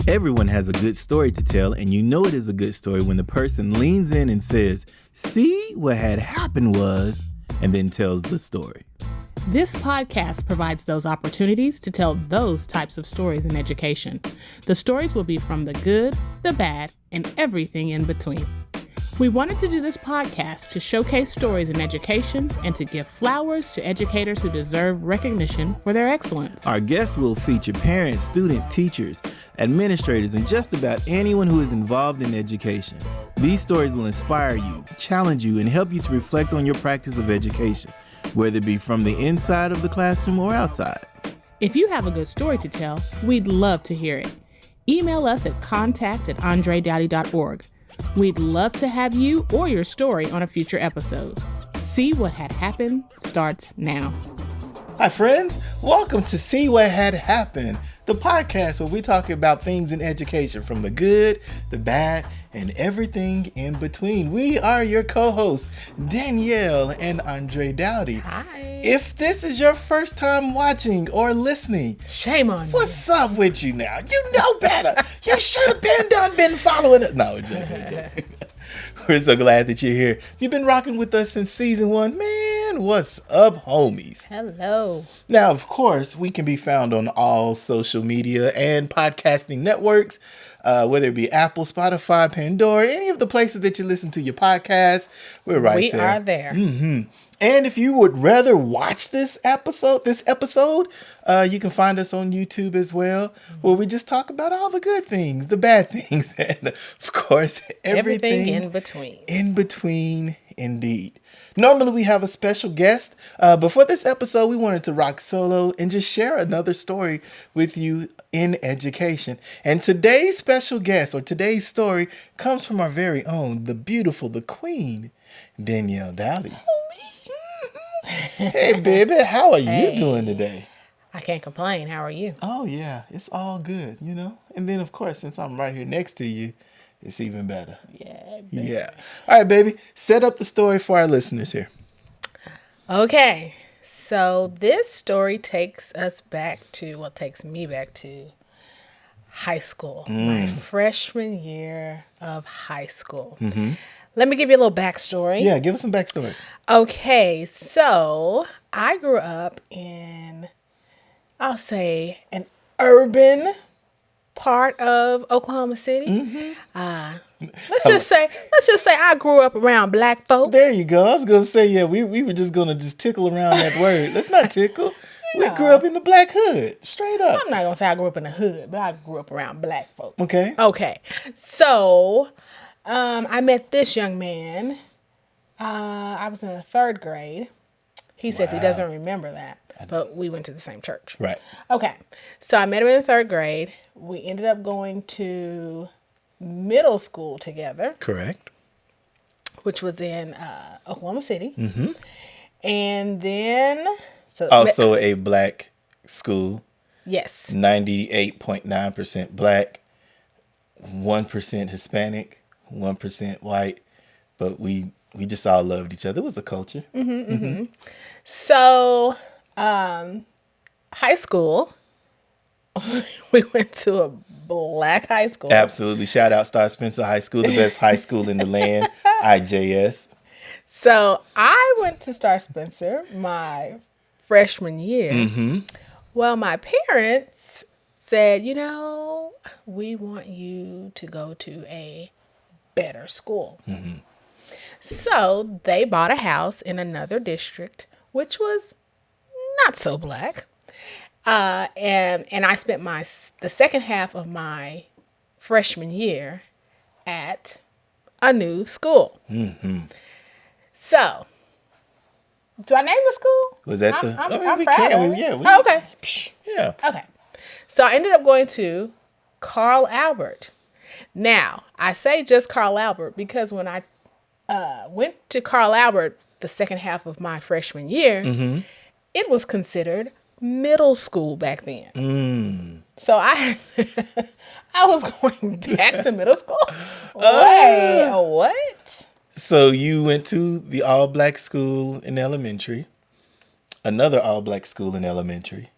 Everyone has a good story to tell, and you know it is a good story when the person leans in and says, "See, what had happened was," and then tells the story. This podcast provides those opportunities to tell those types of stories in education. The stories will be from the good, the bad, and everything in between. We wanted to do this podcast to showcase stories in education and to give flowers to educators who deserve recognition for their excellence. Our guests will feature parents, students, teachers, administrators, and just about anyone who is involved in education. These stories will inspire you, challenge you, and help you to reflect on your practice of education, whether it be from the inside of the classroom or outside. If you have a good story to tell, we'd love to hear it. Email us at contact@andredowdy.org. We'd love to have you or your story on a future episode. See What Had Happened starts now. Hi friends, welcome to See What Had Happened, the podcast where we talk about things in education from the good, the bad, and everything in between. We are your co-hosts, Danielle and Andre Daughty. Hi. If this is your first time watching or listening, Shame on you. what's up with you now? You know better. You should have been following it. No, joking. We're so glad that you're here. If you've been rocking with us since season 1, man, what's up, homies? Hello. Now, of course, we can be found on all social media and podcasting networks, whether it be Apple, Spotify, Pandora, any of the places that you listen to your podcast. We're right there. We are there. Mm-hmm. And if you would rather watch this episode, you can find us on YouTube as well, where we just talk about all the good things, the bad things, and of course, everything in between. In between, indeed. Normally we have a special guest, but for this episode, we wanted to rock solo and just share another story with you in education. And today's special guest, or today's story, comes from our very own, the beautiful, the queen, Danielle Daughty. Hey, baby, how are you doing today? I can't complain. How are you? Oh, yeah, it's all good, you know? And then, of course, since I'm right here next to you, it's even better. Yeah. Baby. Yeah. All right, baby, set up the story for our listeners here. Okay. So this story takes me back to high school, my freshman year of high school. Mm-hmm. Let me give you a little backstory. Yeah, give us some backstory. Okay, so I grew up in, I'll say, an urban part of Oklahoma City. Mm-hmm. Let's just say I grew up around black folk. There you go. I was gonna say, yeah, we were just gonna tickle around that word. Let's not tickle. We grew up in the black hood, straight up. I'm not gonna say I grew up in the hood, but I grew up around black folk. Okay. So I met this young man. I was in the 3rd grade. He says he doesn't remember that, but we went to the same church. Right. Okay. So I met him in the 3rd grade. We ended up going to middle school together. Correct. Which was in Oklahoma City. Mm-hmm. And then... Also a black school. Yes. 98.9% black, 1% Hispanic, 1% white, but we just all loved each other. It was a culture. Mm-hmm, mm-hmm. So, high school, we went to a black high school. Absolutely. Shout out Star Spencer High School, the best high school in the land, IJS. So, I went to Star Spencer my freshman year. Mm-hmm. Well, my parents said, we want you to go to a better school. Mm-hmm. So they bought a house in another district, which was not so black. And I spent the second half of my freshman year at a new school. Mm-hmm. So, do I name the school? Was that I'm proud of it. Okay. Yeah. Okay. So I ended up going to Carl Albert. Now, I say just Carl Albert because when I went to Carl Albert the second half of my freshman year, mm-hmm. it was considered middle school back then. Mm. So I was going back to middle school. Wait, what? So you went to the all-black school in elementary, another all-black school in elementary,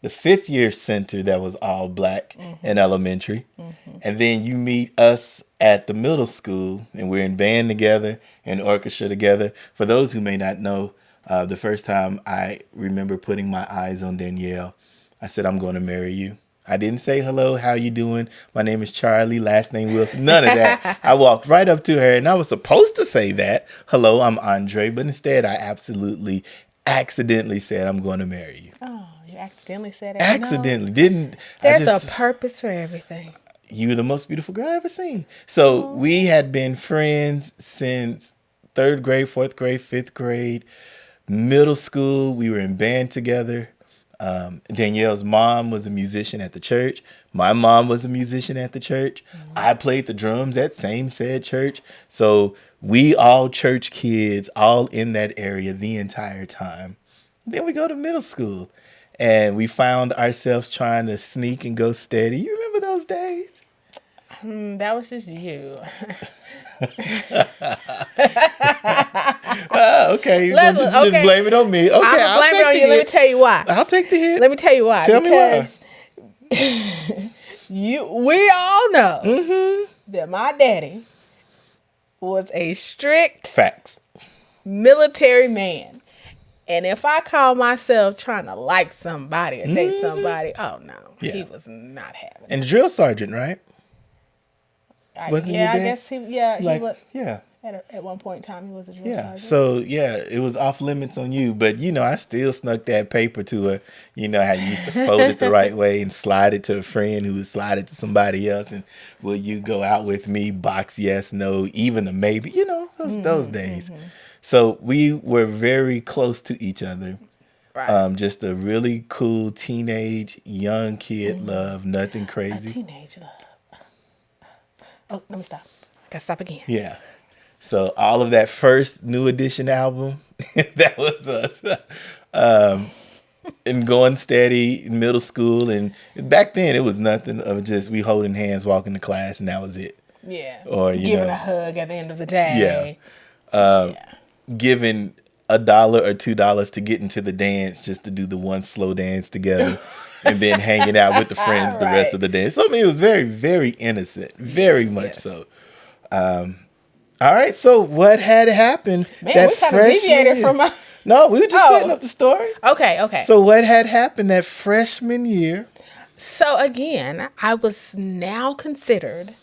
the 5th year center that was all black mm-hmm. in elementary, And then you meet us at the middle school, and we're in band together and orchestra together. For those who may not know, the first time I remember putting my eyes on Danielle, I said, I'm going to marry you. I didn't say, hello, how you doing? My name is Charlie, last name Wilson. None of that. I walked right up to her, and I was supposed to say that. Hello, I'm Andre. But instead, I absolutely, accidentally said, I'm going to marry you. Oh, you accidentally said it. Accidentally. Didn't. There's a purpose for everything. You were the most beautiful girl I ever seen. So we had been friends since 3rd grade, 4th grade, 5th grade, middle school. We were in band together. Danielle's mom was a musician at the church. My mom was a musician at the church. I played the drums at same said church. So we all church kids, all in that area the entire time. Then we go to middle school, and we found ourselves trying to sneak and go steady. You remember those days? That was just you. Okay, you just blame it on me. Okay, I'll blame it on you. Let me tell you why. I'll take the hit. Let me tell you why. Tell me why. We all know that my daddy was a strict facts military man. And if I call myself trying to like somebody or date somebody, oh no, he was not having it. And drill sergeant, right? Wasn't your dad? I guess he was. Yeah. At one point in time, he was a drill sergeant. So, it was off limits on you. But, I still snuck that paper to her. You know how you used to fold it the right way and slide it to a friend who would slide it to somebody else. And will you go out with me? Box yes, no, even a maybe. Those days. So we were very close to each other. Right. Just a really cool teenage, young kid love. Nothing crazy. A teenage love. Oh, let me stop. I gotta stop again. Yeah. So all of that first New Edition album, that was us. And going steady in middle school. And back then it was nothing of just we holding hands, walking to class, and that was it. Yeah. Or giving a hug at the end of the day. Yeah. Giving $1 or $2 to get into the dance just to do the one slow dance together. And then hanging out with the friends the rest of the day. So, I mean, it was very, very innocent. Very much so. All right. So, what had happened? Man, that we kind of deviated from my... No, we were just setting up the story. Okay. So, what had happened that freshman year? So, again, I was now considered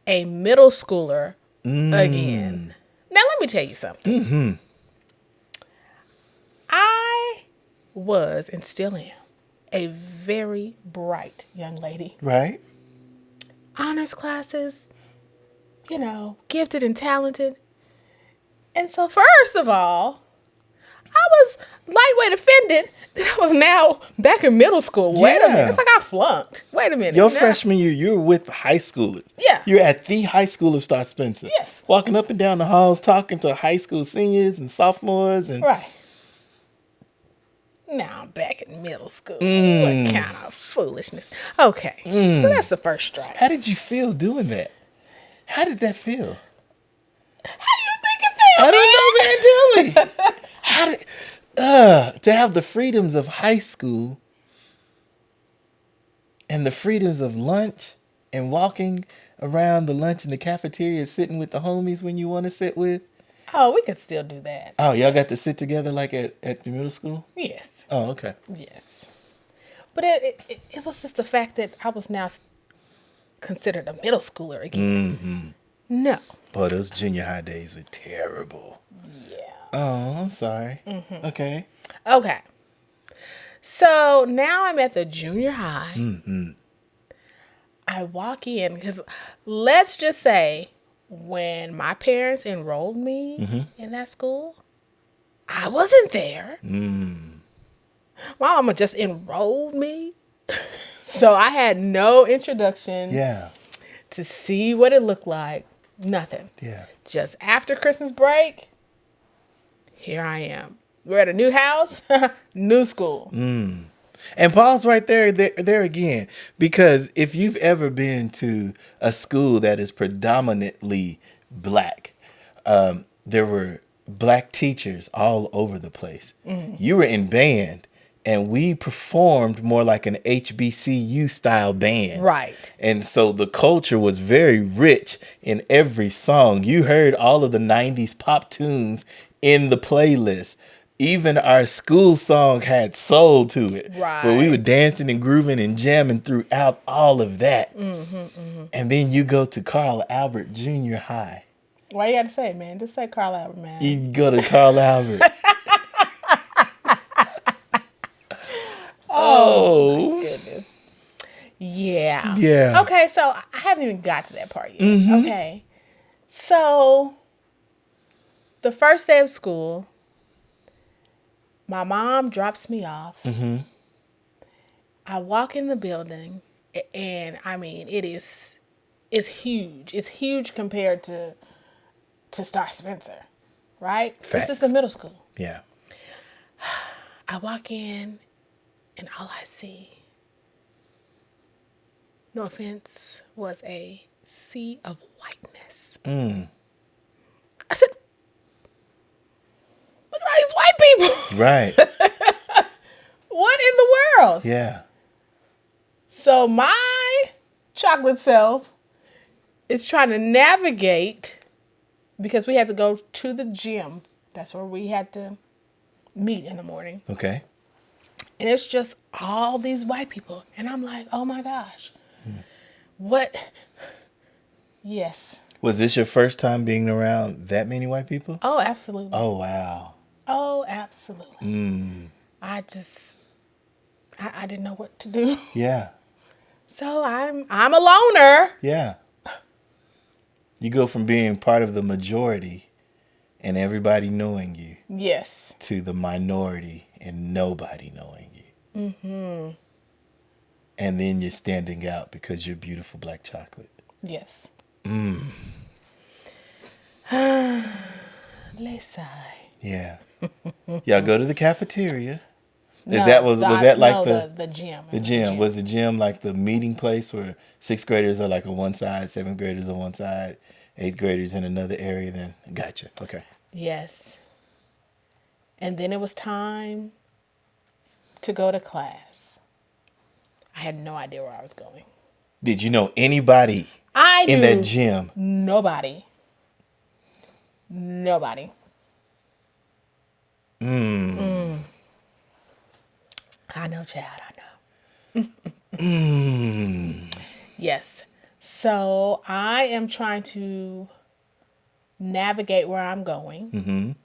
a middle schooler again. Now, let me tell you something. I was, and still am, a very bright young lady. Right. Honors classes, gifted and talented. And so first of all, I was lightweight offended that I was now back in middle school. Wait a minute. It's like I flunked. Wait a minute. Your freshman year, you were with high schoolers. Yeah. You're at the high school of Spout Spencer. Yes. Walking up and down the halls, talking to high school seniors and sophomores. Right. Now I'm back in middle school. What kind of foolishness? Okay. So that's the first strike. How did you feel doing that? How did that feel? How do you think it feels? I don't know, man. Tell me. How did to have the freedoms of high school and the freedoms of lunch and walking around the lunch in the cafeteria, sitting with the homies when you want to sit with? Oh, we can still do that. Oh, y'all got to sit together like at the middle school? Yes. Oh, okay. Yes. But it was just the fact that I was now considered a middle schooler again. No. Boy, those junior high days were terrible. Yeah. Oh, I'm sorry. Okay. So now I'm at the junior high. I walk in because let's just say when my parents enrolled me in that school, I wasn't there. My mama just enrolled me. So I had no introduction to see what it looked like. Nothing. Yeah. Just after Christmas break, here I am. We're at a new house, new school. And pause right there again, because if you've ever been to a school that is predominantly black, there were black teachers all over the place. You were in band, and we performed more like an HBCU style band. Right. And so the culture was very rich in every song. You heard all of the 90s pop tunes in the playlist. Even our school song had soul to it. Where we were Right. dancing and grooving and jamming throughout all of that. And then you go to Carl Albert Junior High. Why you got to say it, man? Just say Carl Albert, man. You go to Carl Albert. Oh, my goodness. Yeah. Yeah. Okay, so I haven't even got to that part yet. Okay. So, the first day of school, my mom drops me off. I walk in the building, and I mean, it's huge. It's huge compared to Star Spencer, right? Facts. This is the middle school. Yeah. I walk in, and all I see, no offense, was a sea of whiteness. I said, look at all these white people. Right. What in the world? Yeah. So my chocolate self is trying to navigate, because we had to go to the gym. That's where we had to meet in the morning. Okay. And it's just all these white people. And I'm like, oh my gosh. What? Yes. Was this your first time being around that many white people? Oh, absolutely. Oh, wow. Oh, absolutely. I didn't know what to do. Yeah. So I'm a loner. Yeah. You go from being part of the majority and everybody knowing you Yes. to the minority and nobody knowing you. And then you're standing out because you're beautiful black chocolate. Yes. Let's sigh. Yeah. Y'all go to the cafeteria. No, Was that like the gym? the gym? Was the gym like the meeting place where sixth graders are like on one side, seventh graders on one side, eighth graders in another area? Then gotcha. Okay. Yes. And then it was time to go to class. I had no idea where I was going. Did you know anybody I in knew that gym? nobody. Nobody. I know, Chad. I know. Yes. So I am trying to navigate where I'm going.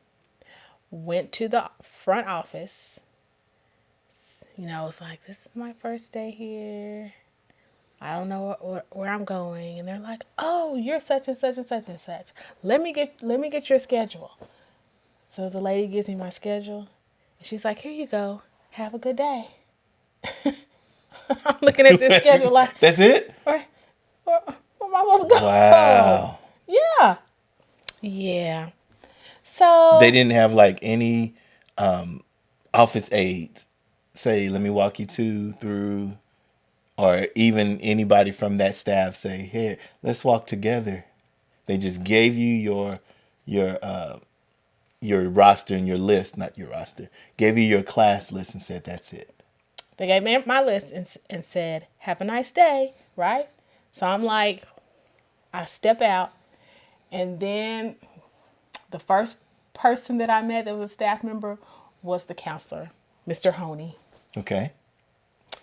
Went to the front office. You know, it's like, this is my first day here. I don't know where I'm going. And they're like, oh, you're such and such and such and such. Let me get your schedule. So the lady gives me my schedule. And she's like, here you go. Have a good day. I'm looking at this schedule like, That's it? where am I supposed to go? Wow. Yeah. Yeah. So They didn't have like any office aides say, let me walk you through, or even anybody from that staff say, here, let's walk together. They just gave you your roster and your list, not your roster, gave you your class list and said, that's it. they gave me my list and said, have a nice day, right? So I'm like, I step out, and then the first person that I met that was a staff member was the counselor, Mr. Honey. Okay.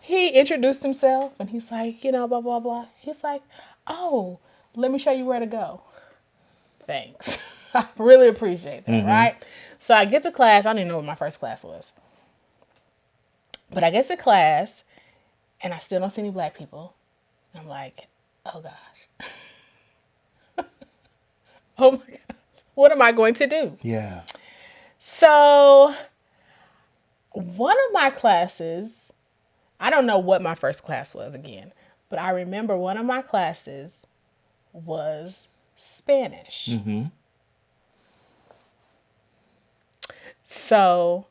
He introduced himself, and he's like, you know, blah, blah, blah. He's like, oh, let me show you where to go. Thanks. I really appreciate that, right? So I get to class. I don't even know what my first class was. But I get to class, and I still don't see any black people. I'm like, oh, gosh. Oh, my gosh. What am I going to do? Yeah. So one of my classes, I don't know what my first class was again, but I remember one of my classes was Spanish. So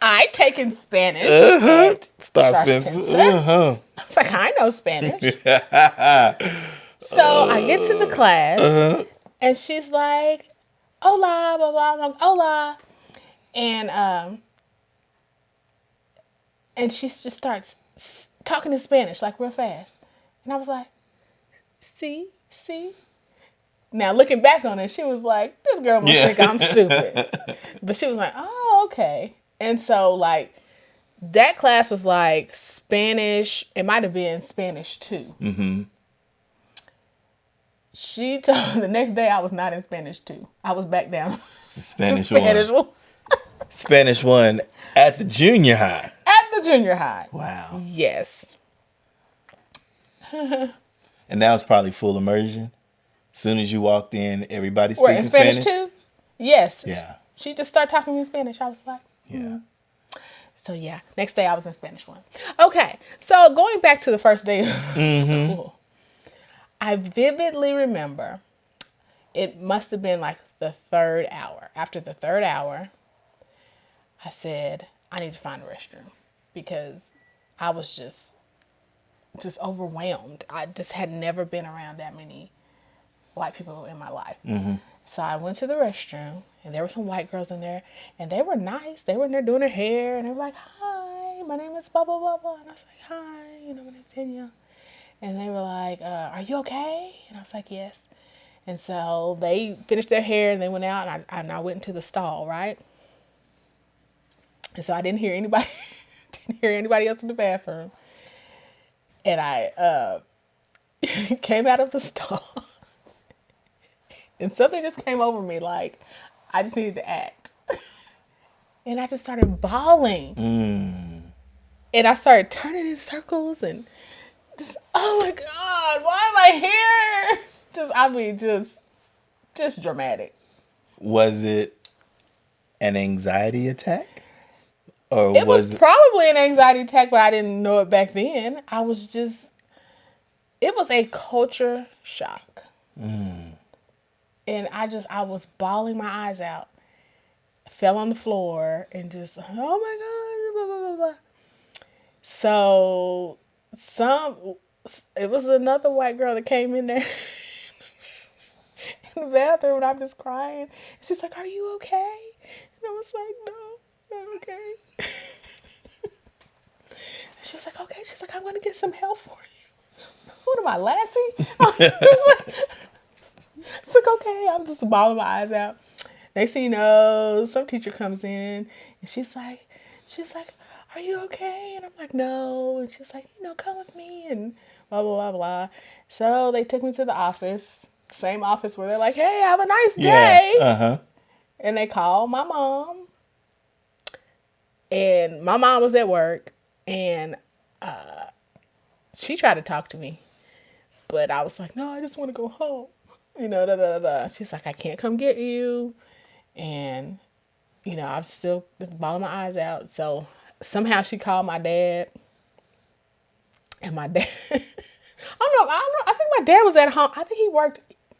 I taken Spanish at Star Star Spencer. Spencer. I was like, I know Spanish. So I get to the class, and she's like, hola, blah, blah, blah, hola. And she just starts talking in Spanish like real fast, and I was like, see. Now looking back on it, she was like, this girl must think I'm stupid, but she was like, oh, okay. And so like that class was like Spanish. It might have been Spanish 2. Mm-hmm. She told the next day I was not in Spanish 2. I was back down. Spanish Spanish 1. 1. Spanish 1 at the junior high. At the junior high. Wow. Yes. And that was probably full immersion. As soon as you walked in, everybody We're speaking in Spanish Spanish? 2? Yes. Yeah. She just started talking to me in Spanish. I was like, Yeah. So yeah, next day I was in Spanish 1. Okay, so going back to the first day of school, I vividly remember it must have been like the 3rd hour. After the 3rd hour, I said, I need to find a restroom because I was just overwhelmed. I just had never been around that many white people in my life. So I went to the restroom, and there were some white girls in there, and they were nice. They were in there doing their hair, and they were like, hi, my name is blah, blah, blah, blah. And I was like, hi, my name's Danielle. And they were like, are you okay? And I was like, yes. And so they finished their hair, and they went out, and I went into the stall, right? And so I didn't hear anybody, else in the bathroom. And I came out of the stall. And something just came over me, like, I just needed to act. And I just started bawling. And I started turning in circles and just, oh my God, why am I here? Just dramatic. Was it an anxiety attack? Or It was probably an anxiety attack, but I didn't know it back then. It was a culture shock. And I was bawling my eyes out. Fell on the floor and just, oh my God, blah, blah, blah, blah. So it was another white girl that came in there in the bathroom, and I'm just crying. She's like, are you okay? And I was like, no, I'm okay. She was like, okay. She's like, I'm going to get some help for you. What am I, Lassie? It's like, okay. I'm just bawling my eyes out. Next thing you know, some teacher comes in, and she's like, are you okay? And I'm like, no. And she's like, come with me, and blah, blah, blah, blah. So they took me to the office, same office where they're like, hey, have a nice day. Uh-huh. And they called my mom. And my mom was at work, and she tried to talk to me. But I was like, no, I just want to go home. Da, da, da, da. She's like, I can't come get you. And, I'm still just bawling my eyes out. So somehow she called my dad. And my dad, I don't know. I think my dad was at home. I think he worked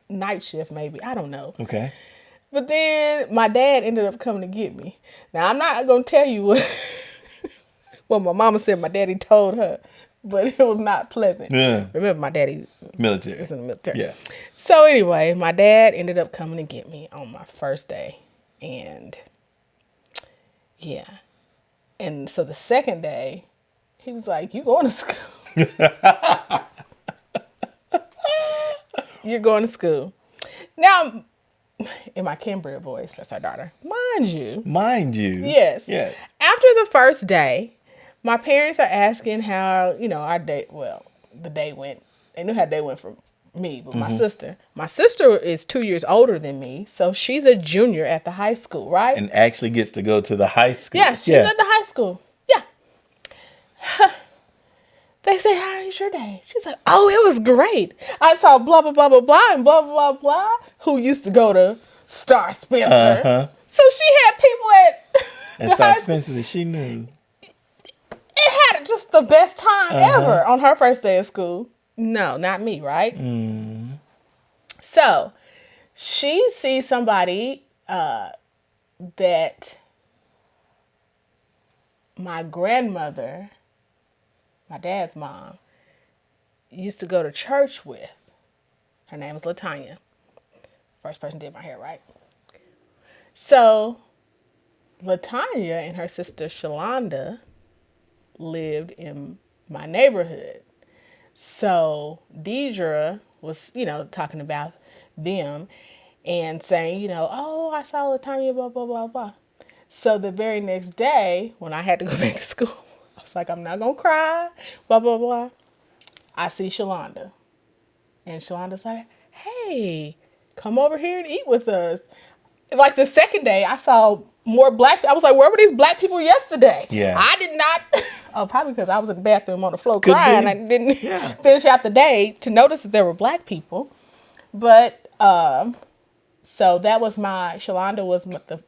night shift maybe. I don't know. Okay. But then my dad ended up coming to get me. Now, I'm not going to tell you what my mama said my daddy told her. But it was not pleasant. Yeah. Remember, my daddy Military. was in the military. Yeah. So anyway, my dad ended up coming to get me on my first day. And yeah. And so the second day, he was like, you going to school. You're going to school. Now, in my Cambria voice, that's our daughter. Mind you. Yes. Yes. After the first day, my parents are asking how, our day, the day went. They knew how the day went for me, but my sister is 2 years older than me, so she's a junior at the high school, right? And actually gets to go to the high school. Yeah, she's at the high school. Yeah. They say, how was your day? She's like, oh, it was great. I saw blah, blah, blah, blah, blah, and blah, blah, blah, blah, who used to go to Star Spencer. Uh-huh. So she had people at the Star high school. Spencer that she knew. It had just the best time ever on her first day of school. No, not me, right? So she sees somebody that my grandmother, my dad's mom, used to go to church with. Her name is LaTanya. First person did my hair, right? So Latanya and her sister Shalonda lived in my neighborhood. So Deidre was, talking about them and saying, oh, I saw Latanya, blah, blah, blah, blah. So the very next day, when I had to go back to school, I was like, I'm not going to cry, blah, blah, blah. I see Shalonda. And Shalonda's like, hey, come over here and eat with us. Like the second day, I saw more black. I was like, where were these black people yesterday? Yeah. I did not. Oh, probably because I was in the bathroom on the floor Could crying. be. I didn't Yeah. finish out the day to notice that there were black people. But so that was Shalonda was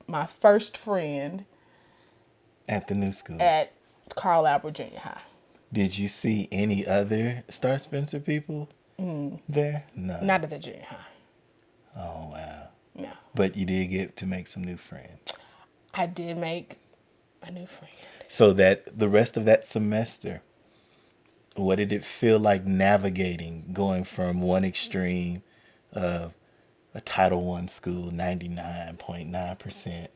my first friend At the new school. at Carl Albert Junior High. Did you see any other Star Spencer people there? No. Not at the junior high. Oh, wow. No. But you did get to make some new friends. I did make a new friend. So that the rest of that semester, what did it feel like navigating, going from one extreme of a Title I school, 99.9%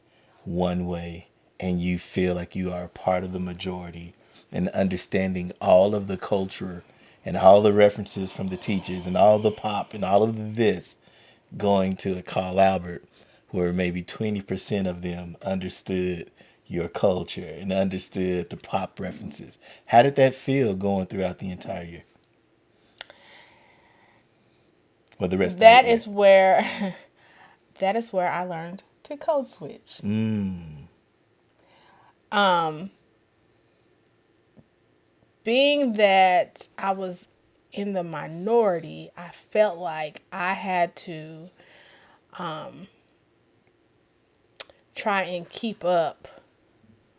one way, and you feel like you are a part of the majority, and understanding all of the culture and all the references from the teachers and all the pop and all of the this, going to a Carl Albert where maybe 20% of them understood your culture and understood the pop references. How did that feel going throughout the entire year? Or the rest of That the year? is where that is where I learned to code switch. Being that I was in the minority, I felt like I had to try and keep up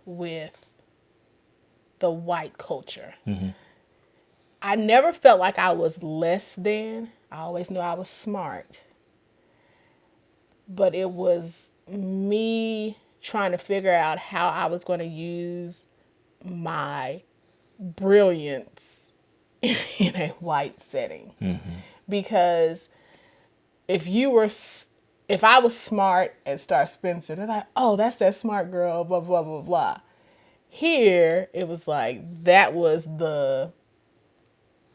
with the white culture. I never felt like I was less than. I always knew I was smart. But it was me trying to figure out how I was going to use my brilliance in a white setting. Because if I was smart at Star Spencer, they're like, oh, that's that smart girl, blah, blah, blah, blah. Here, it was like, that was the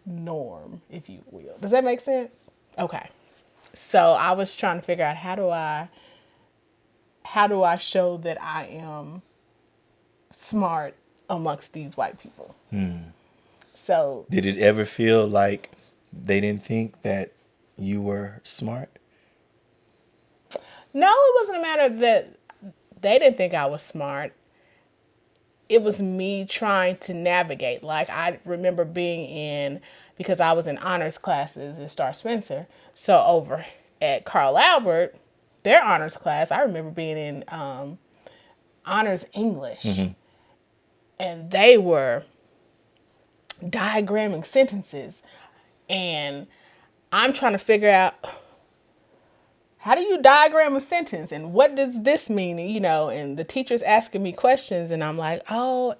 norm, if you will. Does that make sense? Okay. So I was trying to figure out how do I show that I am smart amongst these white people. So Did it ever feel like they didn't think that you were smart? no, it wasn't a matter that they didn't think I was smart. It was me trying to navigate. Like I remember because I was in honors classes at Star Spencer. So over at Carl Albert, their honors class, I remember being in honors English. And they were diagramming sentences. And I'm trying to figure out, how do you diagram a sentence? And what does this mean? And the teacher's asking me questions and I'm like, oh,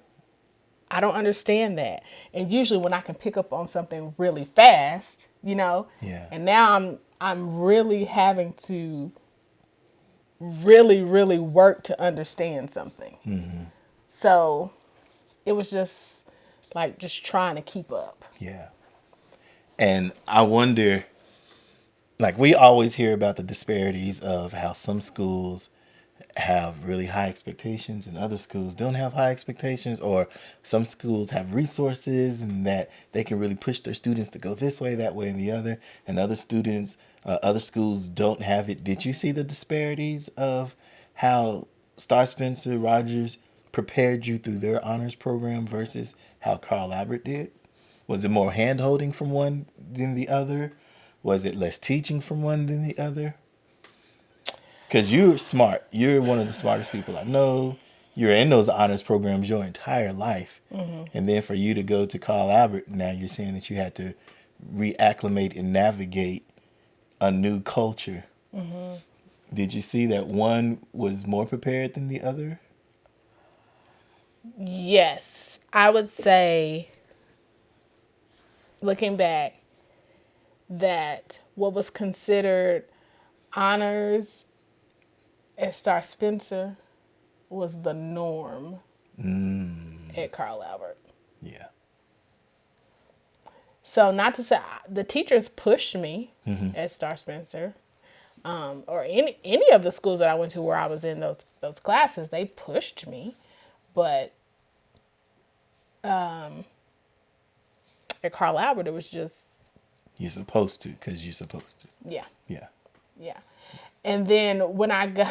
I don't understand that. And usually when I can pick up on something really fast, Yeah. and now I'm really having to really, really work to understand something. So it was just like just trying to keep up. Yeah. And I wonder, like we always hear about the disparities of how some schools have really high expectations and other schools don't have high expectations, or some schools have resources and that they can really push their students to go this way, that way, and the other, and other schools don't have it. Did you see the disparities of how Star Spencer Rogers prepared you through their honors program versus how Carl Albert did? Was it more hand holding from one than the other? Was it less teaching from one than the other? Because you're smart. You're one of the smartest people I know. You're in those honors programs your entire life. And then for you to go to Carl Albert, now you're saying that you had to reacclimate and navigate a new culture. Did you see that one was more prepared than the other? Yes, I would say, looking back, that what was considered honors at Star Spencer was the norm at Carl Albert. Yeah. So not to say the teachers pushed me at Star Spencer, or any of the schools that I went to where I was in those classes. They pushed me, but at Carl Albert, it was just You're supposed to, because you're supposed to. yeah, Yeah. yeah. And then when I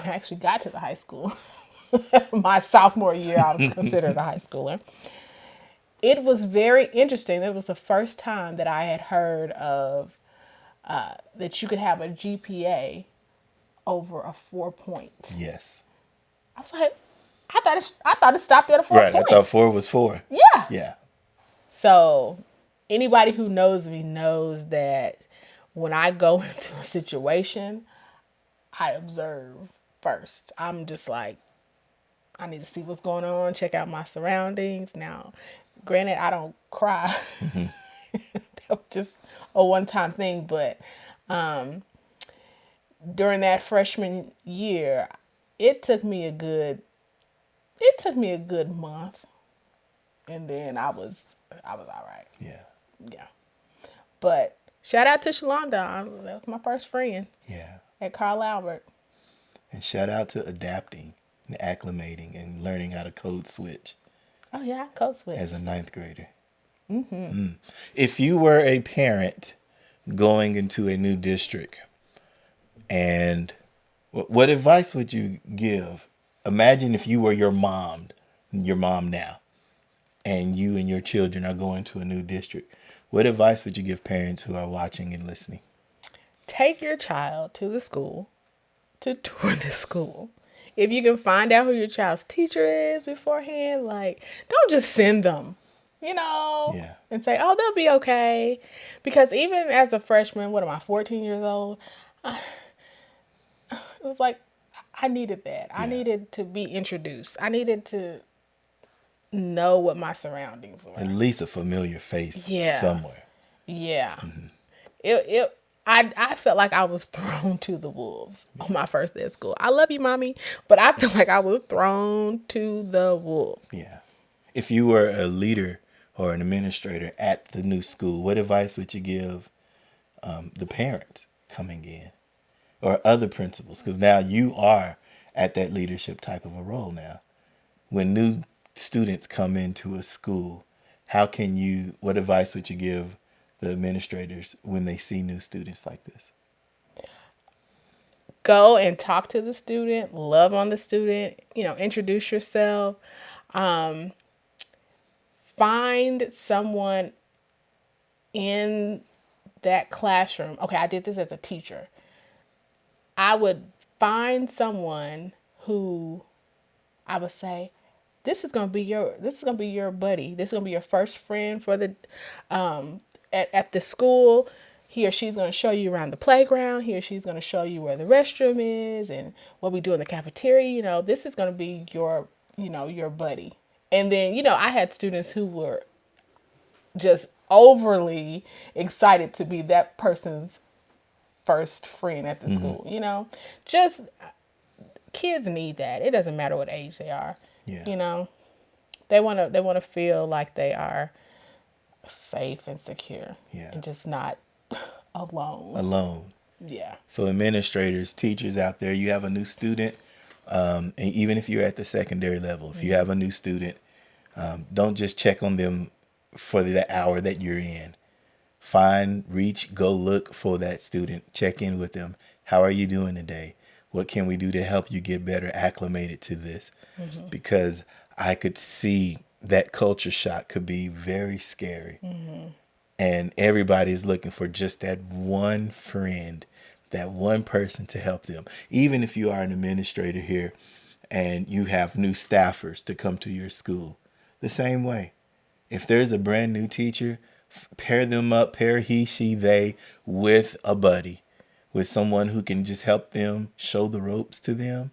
actually got to the high school, my sophomore year, I was considered a high schooler. It was very interesting. It was the first time that I had heard of that you could have a GPA over a 4 point. Yes. I was like, I thought it stopped at a 4 Right. point. I thought 4 was 4. Yeah. Yeah. So anybody who knows me knows that when I go into a situation, I observe first. I'm just like, I need to see what's going on, check out my surroundings. Now, granted, I don't cry. That was just a one-time thing, but during that freshman year, it took me a good month, and then I was all right. Yeah. Yeah. But shout out to Shalonda. That was my first friend Yeah. at Carl Albert. And shout out to adapting and acclimating and learning how to code switch Oh yeah, code switch. as a 9th grader. If you were a parent going into a new district, and what advice would you give? Imagine if you were your mom now, and you and your children are going to a new district. What advice would you give parents who are watching and listening? Take your child to the school to tour the school. If you can find out who your child's teacher is beforehand, like, don't just send them, Yeah. and say, oh, they'll be okay. Because even as a freshman, what am I, 14 years old? It was like, I needed that. I needed to be introduced. I needed to know what my surroundings were. At least a familiar face somewhere. Yeah. I felt like I was thrown to the wolves on my first day of school. I love you, mommy, but I feel like I was thrown to the wolves. Yeah. If you were a leader or an administrator at the new school, what advice would you give the parents coming in or other principals? Because now you are at that leadership type of a role now. When new students come into a school, what advice would you give the administrators when they see new students like this? Go and talk to the student, love on the student, introduce yourself. Find someone in that classroom. Okay, I did this as a teacher. I would find someone who I would say, this is gonna be your buddy. This is gonna be your first friend for the at the school. He or she's gonna show you around the playground. He or she's gonna show you where the restroom is and what we do in the cafeteria. This is gonna be your your buddy. And then I had students who were just overly excited to be that person's first friend at the school. Just kids need that. It doesn't matter what age they are. Yeah. They want to feel like they are safe and secure. Yeah. And just not alone. Alone. Yeah. So administrators, teachers out there, you have a new student, and even if you're at the secondary level, if you have a new student, don't just check on them for the hour that you're in. Go look for that student, check in with them. How are you doing today? What can we do to help you get better acclimated to this? Because I could see that culture shock could be very scary. And everybody's looking for just that one friend, that one person to help them. Even if you are an administrator here and you have new staffers to come to your school, the same way. If there's a brand new teacher, pair them up, pair he, she, they with a buddy, with someone who can just help them, show the ropes to them,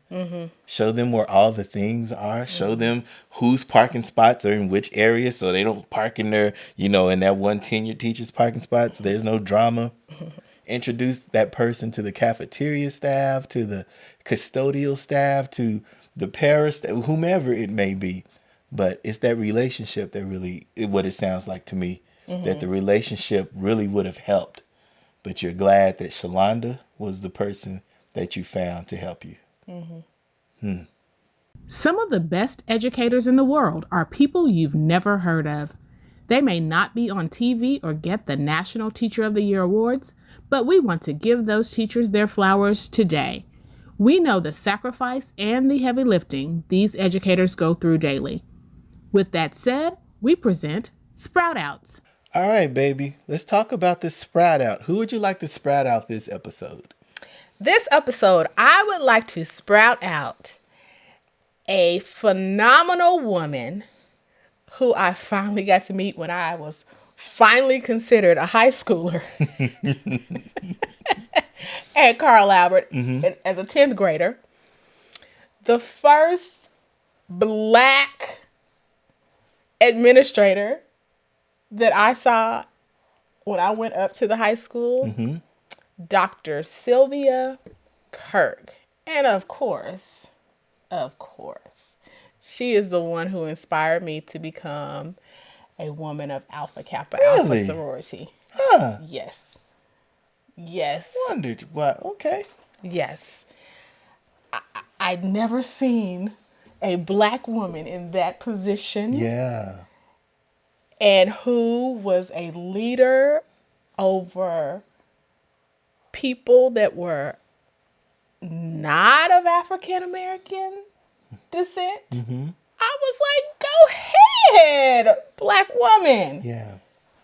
show them where all the things are, show them whose parking spots are in which area so they don't park in their, in that one tenured teacher's parking spot so there's no drama. introduce that person to the cafeteria staff, to the custodial staff, to the paras, whomever it may be. But it's that relationship that really, what it sounds like to me, that the relationship really would have helped. But you're glad that Shalonda was the person that you found to help you. Some of the best educators in the world are people you've never heard of. They may not be on TV or get the National Teacher of the Year awards, but we want to give those teachers their flowers today. We know the sacrifice and the heavy lifting these educators go through daily. With that said, we present Spout Outs. All right, baby. Let's talk about this Spout Out. Who would you like to sprout out this episode? This episode, I would like to sprout out a phenomenal woman who I finally got to meet when I was finally considered a high schooler at Carl Albert as a 10th grader. The first Black administrator that I saw when I went up to the high school, Dr. Sylvia Kirk. And of course, she is the one who inspired me to become a woman of Alpha Kappa Alpha sorority. Huh. Yes. Wondered why. Okay. Yes. I'd never seen a Black woman in that position. Yeah. And who was a leader over people that were not of African American descent. I was like, go ahead, Black woman. Yeah.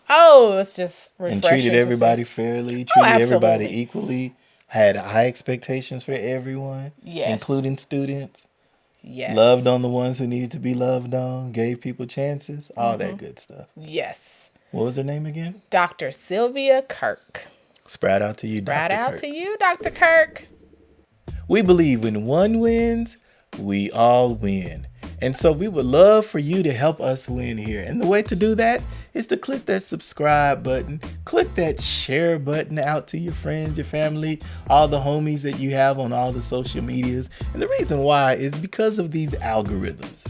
Oh, it's just refreshing. And treated everybody fairly, treated everybody absolutely. equally, had high expectations for everyone, including students. Yes. Loved on the ones who needed to be loved on, gave people chances, all that good stuff. Yes. What was her name again? Dr. Sylvia Kirk. Sprout out to you, Dr. Sprout out Kirk. to you, Dr. Kirk. We believe when one wins, we all win. And so we would love for you to help us win here. And the way to do that is to click that subscribe button, click that share button out to your friends, your family, all the homies that you have on all the social medias. And the reason why is because of these algorithms.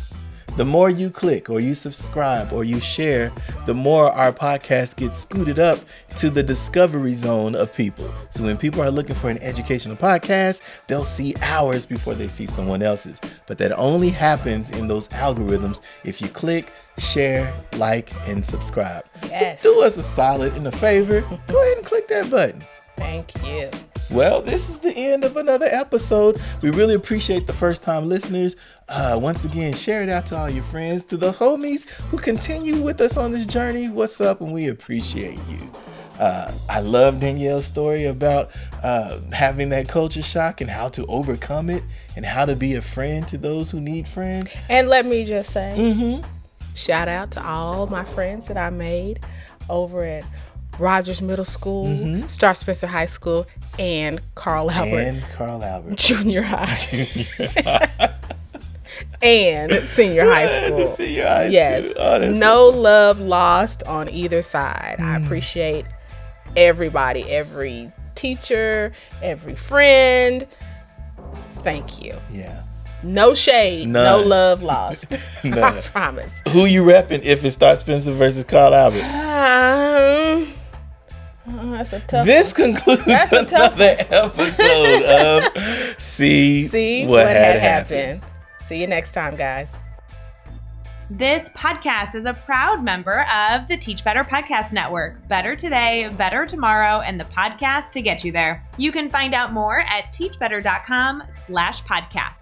The more you click or you subscribe or you share, the more our podcast gets scooted up to the discovery zone of people. So when people are looking for an educational podcast, they'll see ours before they see someone else's. But that only happens in those algorithms if you click, share, like, and subscribe. Yes. So do us a solid and a favor. Go ahead and click that button. Thank you. Well, this is the end of another episode. We really appreciate the first-time listeners. Once again, share it out to all your friends. To the homies who continue with us on this journey, what's up? And we appreciate you. I love Danielle's story about having that culture shock and how to overcome it and how to be a friend to those who need friends. And let me just say, shout out to all my friends that I made over at Rogers Middle School, Star Spencer High School, and Carl Albert Junior High. And senior high school. Senior high yes. school. Oh, no love lost on either side. I appreciate everybody, every teacher, every friend. Thank you. Yeah. No shade, None. no love lost. None. I promise. Who you repping if it's Star Spencer versus Carl Albert? That's a tough This one. concludes That's a tough another episode of See What Had Happened. See you next time, guys. This podcast is a proud member of the Teach Better Podcast Network. Better today, better tomorrow, and the podcast to get you there. You can find out more at teachbetter.com/podcast.